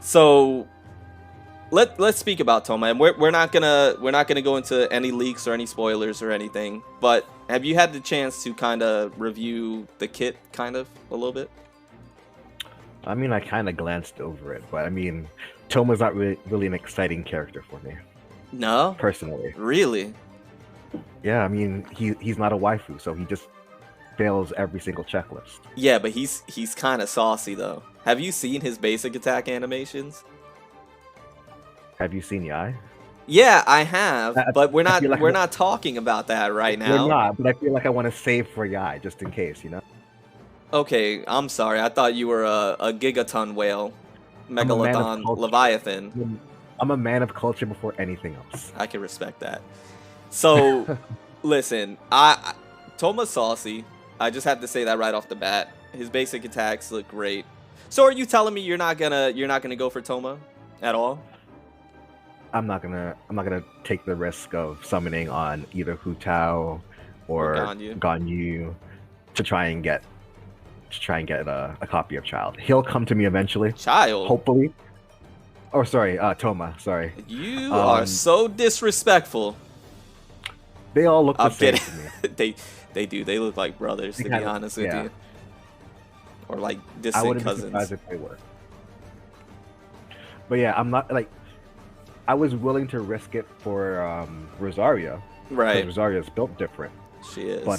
Speaker 1: So let's speak about Toma, and we're not gonna go into any leaks or any spoilers or anything. But have you had the chance to kind of review the kit, kind of a little bit?
Speaker 2: I mean, I kind of glanced over it, but I mean, Toma's not really an exciting character for me.
Speaker 1: No,
Speaker 2: personally.
Speaker 1: Really?
Speaker 2: Yeah, I mean, he's not a waifu, so he just fails every single checklist.
Speaker 1: Yeah, but he's kind of saucy though. Have you seen his basic attack animations?
Speaker 2: Have you seen Yai?
Speaker 1: Yeah, I have, but we're not talking about that right now.
Speaker 2: We're not, but I feel like I want to save for Yai just in case, you know.
Speaker 1: Okay, I'm sorry. I thought you were a gigaton whale, megalodon, leviathan.
Speaker 2: I'm a man of culture before anything else.
Speaker 1: I can respect that. So, listen, Toma's saucy. I just have to say that right off the bat. His basic attacks look great. So, are you telling me you're not gonna go for Toma at all?
Speaker 2: I'm not gonna take the risk of summoning on either Hu Tao or Ganyu to try and get a copy of Child. He'll come to me eventually.
Speaker 1: Child,
Speaker 2: hopefully. Oh, sorry, Toma. Sorry.
Speaker 1: You are so disrespectful.
Speaker 2: They all look the same to me.
Speaker 1: They do. They look like brothers, to be honest with you, or like distant
Speaker 2: I wouldn't
Speaker 1: cousins.
Speaker 2: be surprised if they were. But yeah, I'm not like. I was willing to risk it for Rosaria.
Speaker 1: Right.
Speaker 2: Rosaria is built different.
Speaker 1: She is.
Speaker 2: But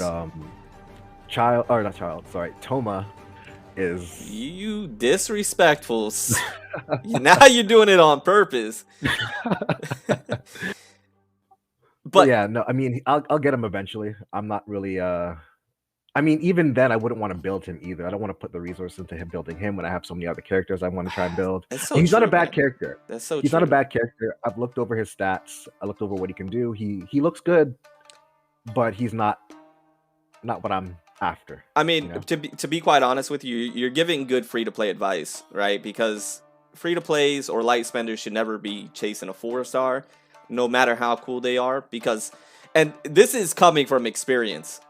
Speaker 2: Toma is.
Speaker 1: You disrespectful. Now you're doing it on purpose.
Speaker 2: But yeah, no, I mean, I'll get him eventually. I'm not really I mean, even then, I wouldn't want to build him either. I don't want to put the resources into him building him when I have so many other characters I want to try and build. He's not a bad character.
Speaker 1: That's so
Speaker 2: He's not a bad character. I've looked over his stats. I looked over what he can do. He looks good, but he's not what I'm after.
Speaker 1: I mean, you know? to be quite honest with you, you're giving good free-to-play advice, right? Because free-to-plays or light spenders should never be chasing a 4-star, no matter how cool they are. And this is coming from experience.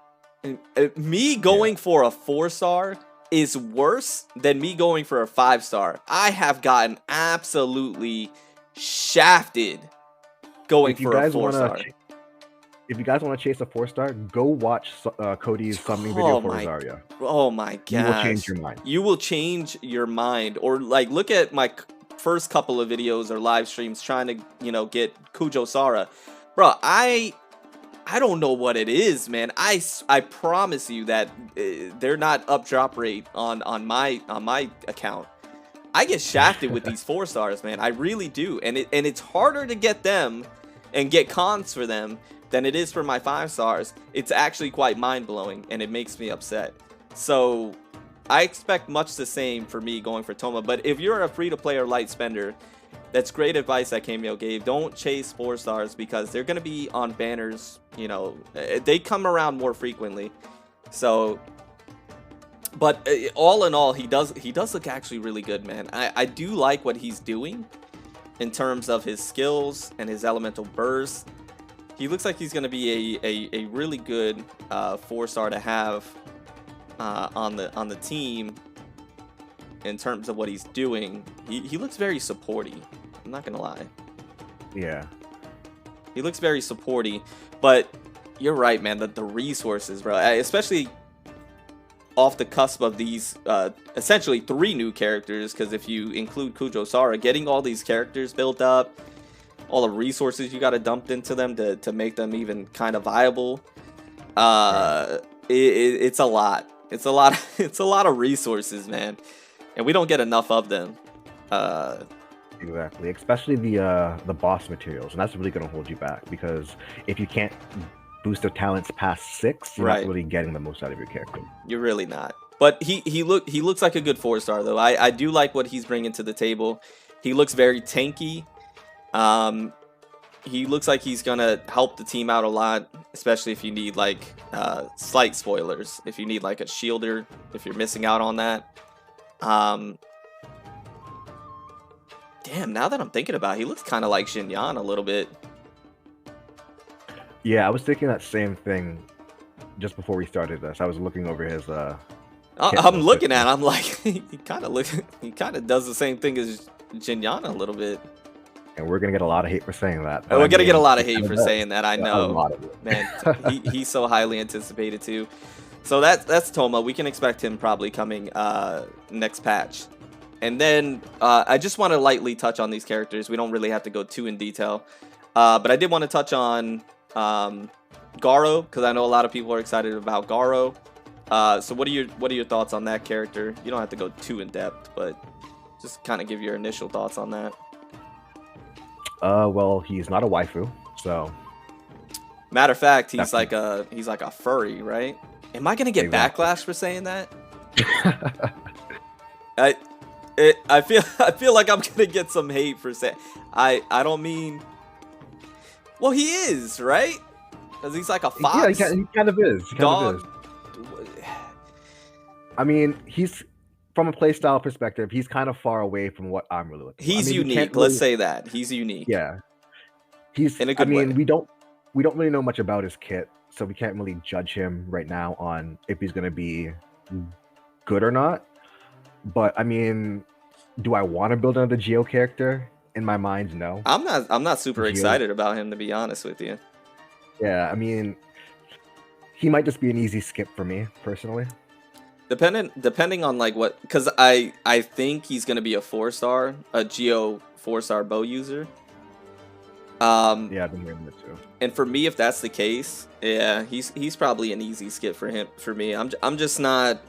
Speaker 1: Me going for a 4-star is worse than me going for a 5-star. I have gotten absolutely shafted going for a 4-star.
Speaker 2: If you guys want to chase a 4-star, go watch Cody's summoning video for Rosaria.
Speaker 1: Oh my god!
Speaker 2: You will change your mind.
Speaker 1: You will change your mind, or like look at my first couple of videos or live streams trying to get Kujo Sara, bro. I don't know what it is, man. I promise you that they're not up drop rate on my account. I get shafted with these 4-stars, man. I really do, and it's harder to get them and get cons for them than it is for my 5-stars. It's actually quite mind-blowing, and it makes me upset. So I expect much the same for me going for Toma. But if you're a free-to-play or light spender, that's great advice that Cameo gave. Don't chase 4-stars because they're going to be on banners. They come around more frequently. So, but all in all, he does look actually really good, man. I do like what he's doing in terms of his skills and his elemental burst. He looks like he's going to be a really good 4-star to have on the team. In terms of what he's doing, he looks very supporty. I'm not gonna lie.
Speaker 2: Yeah,
Speaker 1: he looks very supporty. But you're right, man. The resources, bro, especially off the cusp of these essentially 3 new characters. Because if you include Kujo Sara, getting all these characters built up, all the resources you got to dump into them to make them even kind of viable. It's a lot. It's a lot. It's a lot of resources, man. And we don't get enough of them.
Speaker 2: Exactly, especially the boss materials, and that's really going to hold you back because if you can't boost their talents past 6, you're not really getting the most out of your character.
Speaker 1: You're really not. But he looks like a good 4-star though. I do like what he's bringing to the table. He looks very tanky. He looks like he's gonna help the team out a lot, especially if you need like slight spoilers. If you need like a shielder, if you're missing out on that. Damn, now that I'm thinking about it, he looks kind of like Xinyan a little bit.
Speaker 2: Yeah, I was thinking that same thing just before we started this. I was looking over his
Speaker 1: I'm looking at him, I'm like, he kind of does the same thing as Xinyan a little bit.
Speaker 2: And we're gonna get a lot of hate for saying that.
Speaker 1: We're gonna get a lot of hate for saying that. I know,
Speaker 2: a lot of it.
Speaker 1: Man. He's so highly anticipated too. So that's Toma. We can expect him probably coming next patch. And then I just want to lightly touch on these characters. We don't really have to go too in detail, but I did want to touch on Garo, because I know a lot of people are excited about Garo. So what are your thoughts on that character? You don't have to go too in depth, but just kind of give your initial thoughts on that.
Speaker 2: Well, he's not a waifu, so.
Speaker 1: Matter of fact, he's like a furry, right? Am I gonna get backlash for saying that? I feel like I'm gonna get some hate for saying. I don't mean. Well, he is, right? Because he's like a fox.
Speaker 2: Yeah, he kind of is.
Speaker 1: Dog.
Speaker 2: I mean, he's from a playstyle perspective, he's kind of far away from what I'm really looking for.
Speaker 1: He's
Speaker 2: I mean,
Speaker 1: unique. Let's say that he's unique.
Speaker 2: Yeah, he's
Speaker 1: in a good way.
Speaker 2: we don't really know much about his kit, so we can't really judge him right now on if he's gonna be good or not. But I mean, do I want to build another Geo character? In my mind, no.
Speaker 1: I'm not super excited about him, to be honest with you.
Speaker 2: Yeah, I mean, he might just be an easy skip for me personally.
Speaker 1: Depending on like what, because I think he's gonna be a 4-star, a Geo 4-star bow user.
Speaker 2: Yeah, I've been hearing that too.
Speaker 1: And for me, if that's the case, yeah, he's probably an easy skip for me. I'm just not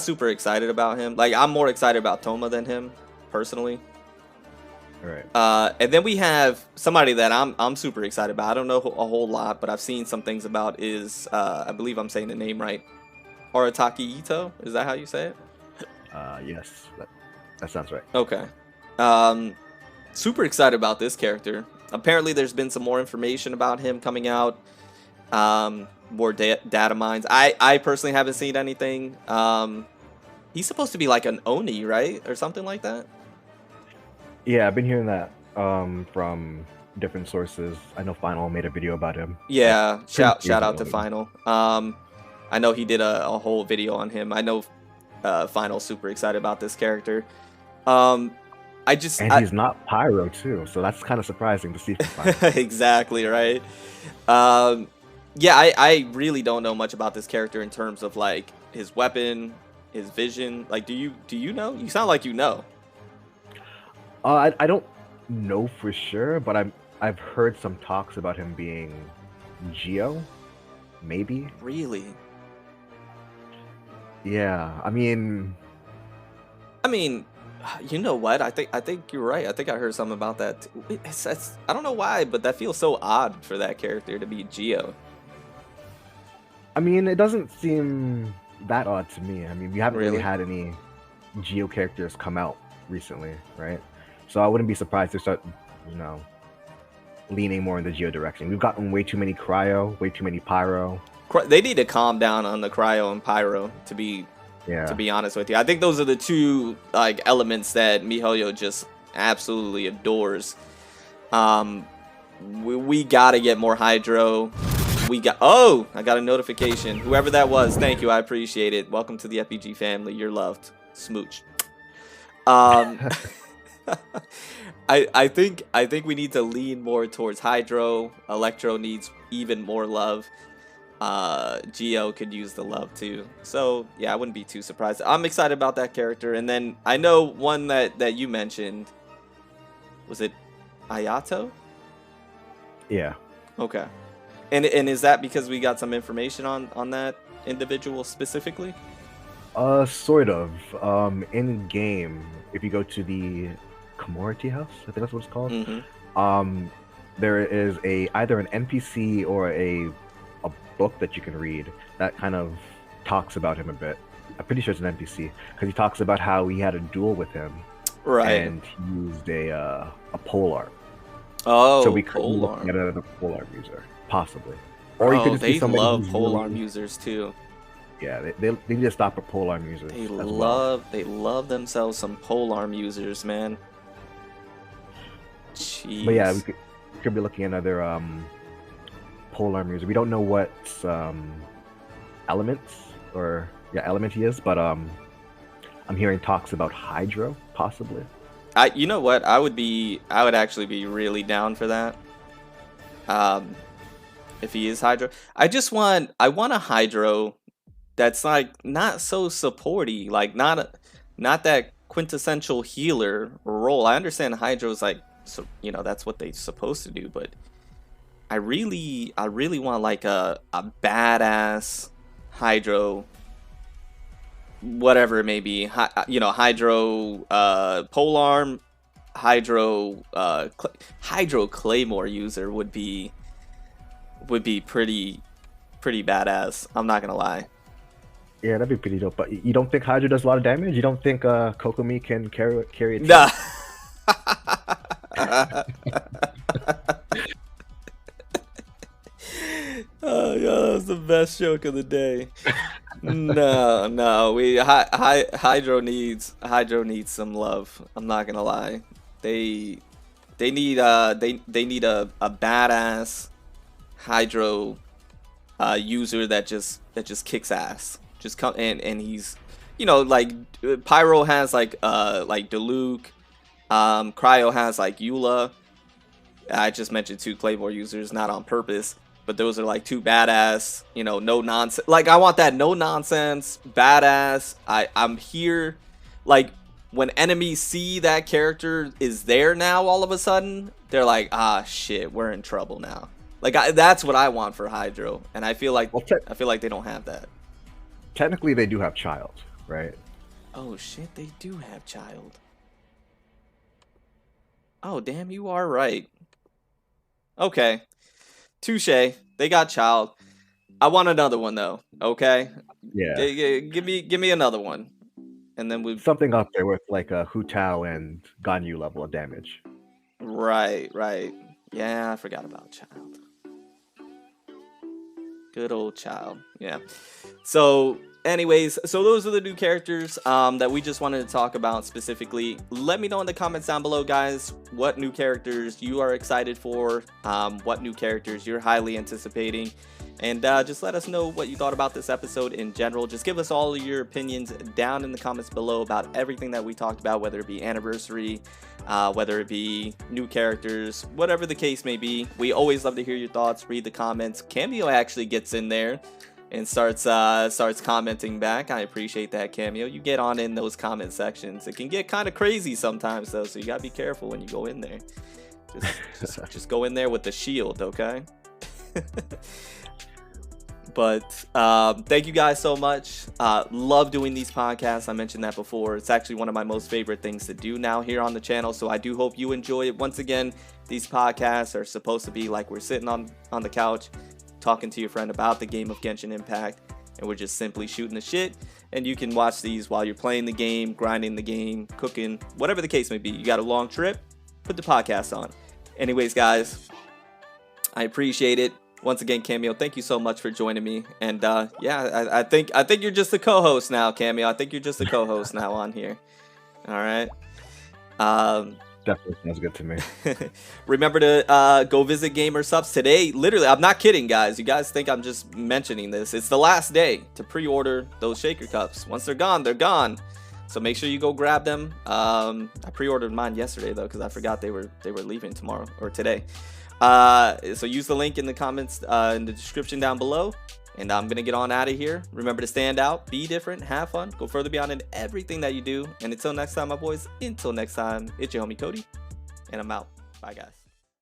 Speaker 1: super excited about him. Like, I'm more excited about Toma than him personally.
Speaker 2: All right.
Speaker 1: And then we have somebody that I'm super excited about. I don't know a whole lot, but I've seen some things about is I believe I'm saying the name right. Arataki Ito, is that how you say it?
Speaker 2: Yes, that sounds right.
Speaker 1: Okay. Super excited about this character. Apparently, there's been some more information about him coming out. More data mines. I personally haven't seen anything. He's supposed to be like an Oni, right, or something like that.
Speaker 2: Yeah, I've been hearing that from different sources. I know Final made a video about him.
Speaker 1: Yeah, shout out to Final. I know he did a whole video on him. I know Final's super excited about this character.
Speaker 2: And he's not Pyro too, so that's kind of surprising to see from Final.
Speaker 1: Exactly, right? Yeah, I really don't know much about this character in terms of like his weapon, his vision. Like, do you know? You sound like you know.
Speaker 2: I don't know for sure, but I've heard some talks about him being Geo, maybe.
Speaker 1: Really?
Speaker 2: Yeah, I mean,
Speaker 1: you know what? I think you're right. I think I heard something about that too. I don't know why, but that feels so odd for that character to be Geo.
Speaker 2: I mean, it doesn't seem that odd to me. I mean, we haven't really had any Geo characters come out recently, right? So I wouldn't be surprised to start, leaning more in the Geo direction. We've gotten way too many Cryo, way too many Pyro.
Speaker 1: They need to calm down on the Cryo and Pyro, to be honest with you. I think those are the two like elements that MiHoYo just absolutely adores. We gotta get more Hydro. I got a notification. Whoever that was, thank you. I appreciate it. Welcome to the FPG family. You're loved. Smooch. I think we need to lean more towards Hydro. Electro needs even more love. Geo could use the love too. So yeah, I wouldn't be too surprised. I'm excited about that character. And then I know one that you mentioned. Was it Ayato?
Speaker 2: Yeah.
Speaker 1: Okay. And is that because we got some information on that individual specifically?
Speaker 2: Sort of. In game, if you go to the Commodity House, I think that's what it's called.
Speaker 1: Mm-hmm.
Speaker 2: There is either an NPC or a book that you can read that kind of talks about him a bit. I'm pretty sure it's an NPC because he talks about how he had a duel with him
Speaker 1: Right.
Speaker 2: and he used a pole arm.
Speaker 1: Oh,
Speaker 2: So we could
Speaker 1: pole
Speaker 2: look
Speaker 1: arm.
Speaker 2: at another pole arm user, possibly. Or you could
Speaker 1: Bro,
Speaker 2: just be
Speaker 1: they
Speaker 2: somebody
Speaker 1: love
Speaker 2: who's
Speaker 1: pole arm
Speaker 2: really,
Speaker 1: users too.
Speaker 2: yeah, they need to stop at pole arm users
Speaker 1: They
Speaker 2: as well.
Speaker 1: love themselves some pole arm users, man.
Speaker 2: But yeah,
Speaker 1: Jeez.
Speaker 2: we could be looking at another pole arm user. We don't know what elements or element he is, but I'm hearing talks about Hydro possibly.
Speaker 1: You know what? I would actually be really down for that. If he is Hydro, I want a Hydro that's like not so supporty, like not that quintessential healer role. I understand Hydro's like, so you know, that's what they're supposed to do, but I really want like a badass Hydro, whatever it may be. You know, Hydro polearm, Hydro Hydro Claymore user would be pretty badass. I'm not gonna lie.
Speaker 2: Yeah, that'd be pretty dope. But you don't think Hydro does a lot of damage? You don't think Kokomi can carry a team?
Speaker 1: Nah. Oh, yeah, that's the best joke of the day. No, Hydro needs some love. I'm not gonna lie. They need they need a badass Hydro user that just kicks ass. Just come and he's, you know, like Pyro has like Diluc, Cryo has like Eula. I just mentioned 2 Claymore users, not on purpose, but those are like 2 badass, you know, no nonsense. Like I want that no nonsense badass. I'm here, like when enemies see that character is there now, all of a sudden they're like, ah shit, we're in trouble now. Like that's what I want for Hydro, and I feel like they don't have that.
Speaker 2: Technically, they do have Child, right?
Speaker 1: Oh shit, they do have Child. Oh damn, you are right. Okay, touche. They got Child. I want another one though. Okay.
Speaker 2: Yeah.
Speaker 1: Give me another one, and then we
Speaker 2: something up there with like a Hu Tao and Ganyu level of damage.
Speaker 1: Right. Yeah, I forgot about Child. Good old Child. Yeah. So anyways, so those are the new characters that we just wanted to talk about specifically. Let me know in the comments down below, guys, what new characters you are excited for, what new characters you're highly anticipating, and just let us know what you thought about this episode in general. Just give us all of your opinions down in the comments below about everything that we talked about, whether it be anniversary, whether it be new characters, whatever the case may be. We always love to hear your thoughts, read the comments. Cameo actually gets in there and starts commenting back. I appreciate that, Cameo. You get on in those comment sections. It can get kind of crazy sometimes though, so you gotta be careful when you go in there. Just go in there with the shield, okay? But thank you guys so much. Love doing these podcasts. I mentioned that before. It's actually one of my most favorite things to do now here on the channel, so I do hope you enjoy it. Once again, these podcasts are supposed to be like we're sitting on the couch talking to your friend about the game of Genshin Impact, and we're just simply shooting the shit. And you can watch these while you're playing the game, grinding the game, cooking, whatever the case may be. You got a long trip, put the podcast on. Anyways, guys, I appreciate it. Once again, Cameo, thank you so much for joining me. And yeah, I think you're just a co-host now, Cameo. I think you're just a co-host now on here. All right.
Speaker 2: Definitely sounds good to me.
Speaker 1: Remember to go visit Gamer Subs today. Literally, I'm not kidding, guys. You guys think I'm just mentioning this. It's the last day to pre-order those shaker cups. Once they're gone, they're gone. So make sure you go grab them. I pre-ordered mine yesterday though, because I forgot they were leaving tomorrow or today. So use the link in the comments in the description down below, and I'm gonna get on out of here. Remember to stand out, be different, have fun, go further beyond in everything that you do. And until next time, my boys, until next time, it's your homie Cody, and I'm out. Bye, guys.